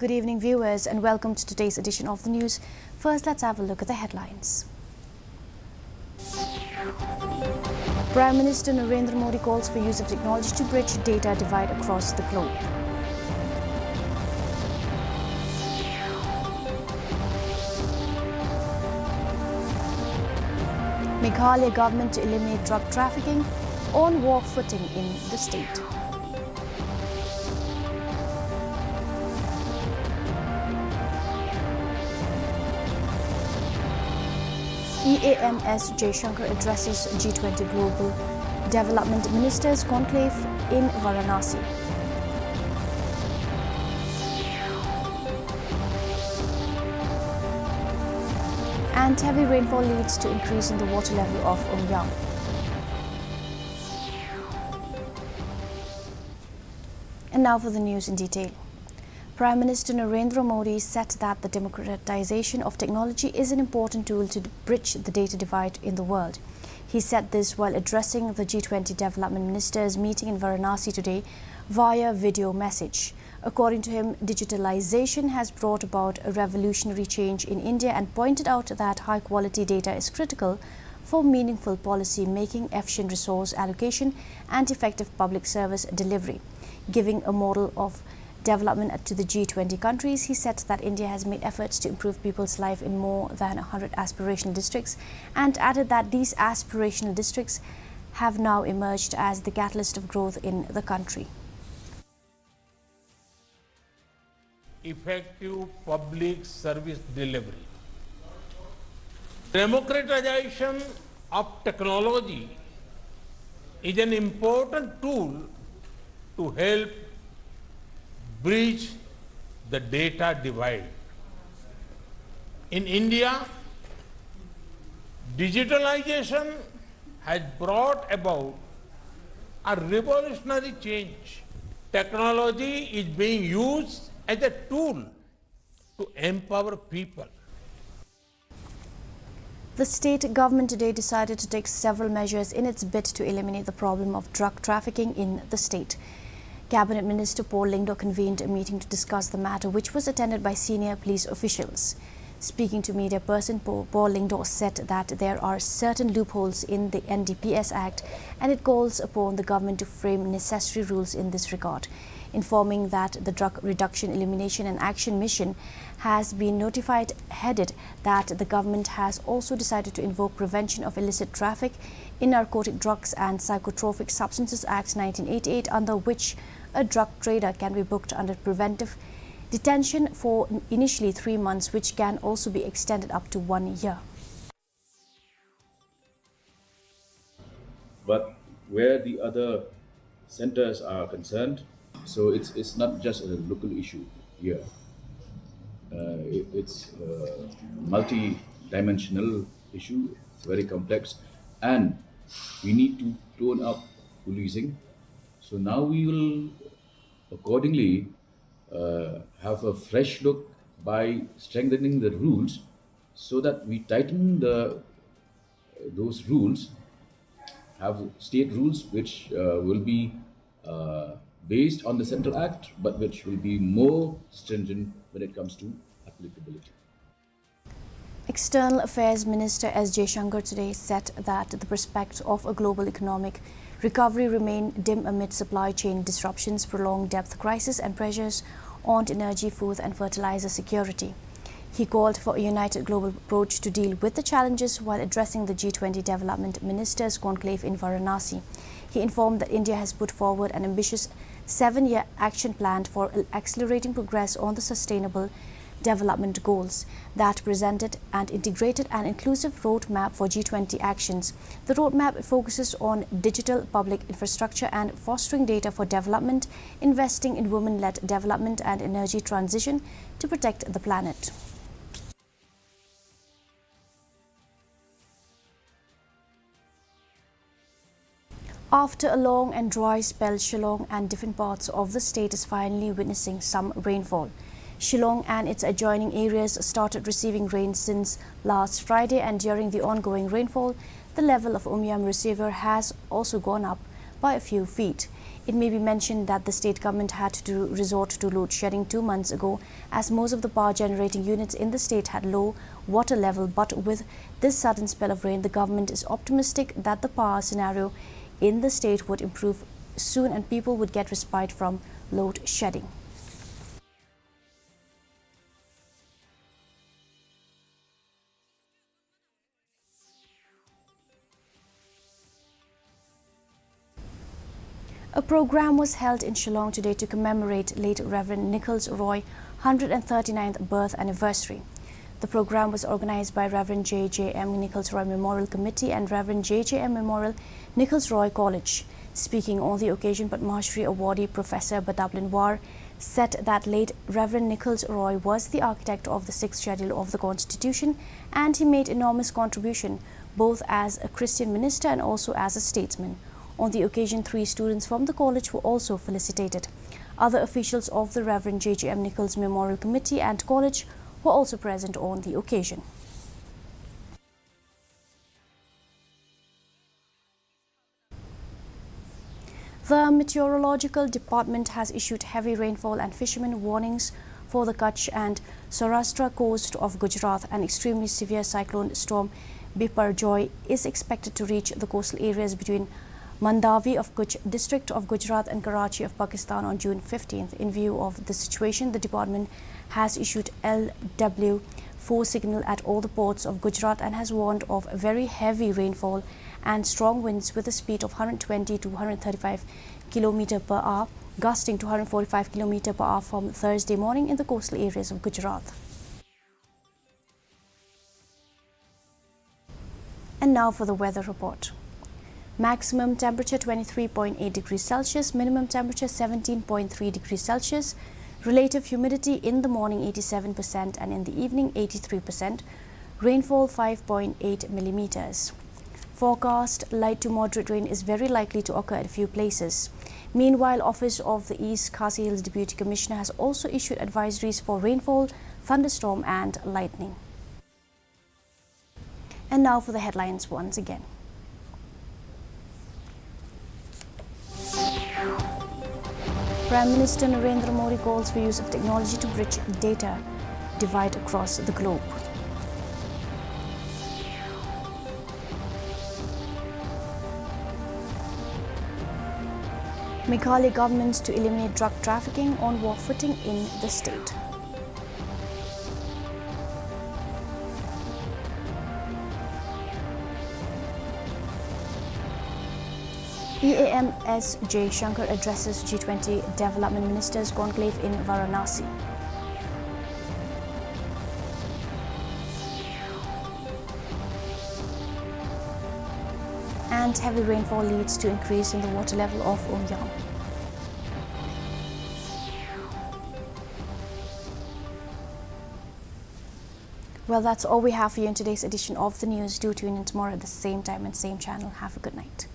Good evening, viewers, and welcome to today's edition of the news. First, let's have a look at the headlines. Prime Minister Narendra Modi calls for use of technology to bridge data divide across the globe. Meghalaya government to eliminate drug trafficking on war footing in the state. EAMS Jaishankar addresses G20 Global Development Ministers Conclave in Varanasi. And heavy rainfall leads to increase in the water level of Umyam. And now for the news in detail. Prime Minister Narendra Modi said that the democratization of technology is an important tool to bridge the data divide in the world. He said this while addressing the G20 Development Ministers meeting in Varanasi today via video message. According to him, digitalization has brought about a revolutionary change in India and pointed out that high-quality data is critical for meaningful policy making, efficient resource allocation and effective public service delivery. Giving a model of development to the G20 countries, he said that India has made efforts to improve people's life in more than 100 aspirational districts and added that these aspirational districts have now emerged as the catalyst of growth in the country. Effective public service delivery. Democratization of technology is an important tool to help bridge the data divide. In India, digitalization has brought about a revolutionary change. Technology is being used as a tool to empower people. The state government today decided to take several measures in its bid to eliminate the problem of drug trafficking in the state. Cabinet Minister Paul Lyngdoh convened a meeting to discuss the matter, which was attended by senior police officials. Speaking to media person, Paul Lyngdoh said that there are certain loopholes in the NDPS Act and it calls upon the government to frame necessary rules in this regard, informing that the Drug Reduction, Elimination and Action Mission has been notified headed that the government has also decided to invoke Prevention of Illicit Traffic in Narcotic Drugs and Psychotropic Substances Act 1988, under which a drug trader can be booked under preventive detention for initially 3 months, which can also be extended up to 1 year. But where the other centers are concerned, so it's not just a local issue here. It's a multi-dimensional issue. It's very complex, and we need to tone up policing. So now we will accordingly have a fresh look by strengthening the rules, so that we tighten those rules, have state rules which will be based on the Central Act, but which will be more stringent when it comes to applicability. External Affairs Minister S. Jaishankar today said that the prospects of a global economic recovery remain dim amid supply chain disruptions, prolonged debt crisis and pressures on energy, food and fertilizer security. He called for a united global approach to deal with the challenges while addressing the G20 Development Ministers Conclave in Varanasi. He informed that India has put forward an ambitious 7-year action plan for accelerating progress on the Sustainable Development Goals that presented and integrated an inclusive roadmap for G20 actions. The roadmap focuses on digital public infrastructure and fostering data for development, investing in women-led development and energy transition to protect the planet. After a long and dry spell, Shillong and different parts of the state is finally witnessing some rainfall. Shillong and its adjoining areas started receiving rain since last Friday, and during the ongoing rainfall, the level of Umyam Reservoir has also gone up by a few feet. It may be mentioned that the state government had to resort to load shedding 2 months ago, as most of the power generating units in the state had low water level. But with this sudden spell of rain, the government is optimistic that the power scenario in the state would improve soon and people would get respite from load shedding. A program was held in Shillong today to commemorate late Reverend Nicholas Roy 139th birth anniversary. The program was organized by Reverend J.J.M. Nicholas Roy Memorial Committee and Reverend J.J.M. Memorial Nicholas Roy College. Speaking on the occasion, Padma Shri awardee Professor Badablin War said that late Reverend Nicholas Roy was the architect of the 6th schedule of the Constitution and he made enormous contribution both as a Christian minister and also as a statesman. On the occasion, 3 students from the college were also felicitated. Other officials of the Reverend J.J.M. Nichols Memorial Committee and College were also present on the occasion. The Meteorological Department has issued heavy rainfall and fishermen warnings for the Kutch and Saurashtra coast of Gujarat. An extremely severe cyclone storm Biparjoy is expected to reach the coastal areas between Mandavi of Kutch district of Gujarat and Karachi of Pakistan on June 15th. In view of the situation, the department has issued LW4 signal at all the ports of Gujarat and has warned of very heavy rainfall and strong winds with a speed of 120 to 135 km per hour, gusting to 145 km per hour from Thursday morning in the coastal areas of Gujarat. And now for the weather report. Maximum temperature 23.8 degrees Celsius, minimum temperature 17.3 degrees Celsius, relative humidity in the morning 87% and in the evening 83%, rainfall 5.8 millimeters. Forecast light to moderate rain is very likely to occur at a few places. Meanwhile, Office of the East Khasi Hills Deputy Commissioner has also issued advisories for rainfall, thunderstorm and lightning. And now for the headlines once again. Prime Minister Narendra Modi calls for use of technology to bridge data divide across the globe. Meghalaya government to eliminate drug trafficking on war footing in the state. EAMS J. Shankar addresses G20 Development Ministers Conclave in Varanasi. And heavy rainfall leads to increase in the water level of Umyam. Well, that's all we have for you in today's edition of the news. Do tune in tomorrow at the same time and same channel. Have a good night.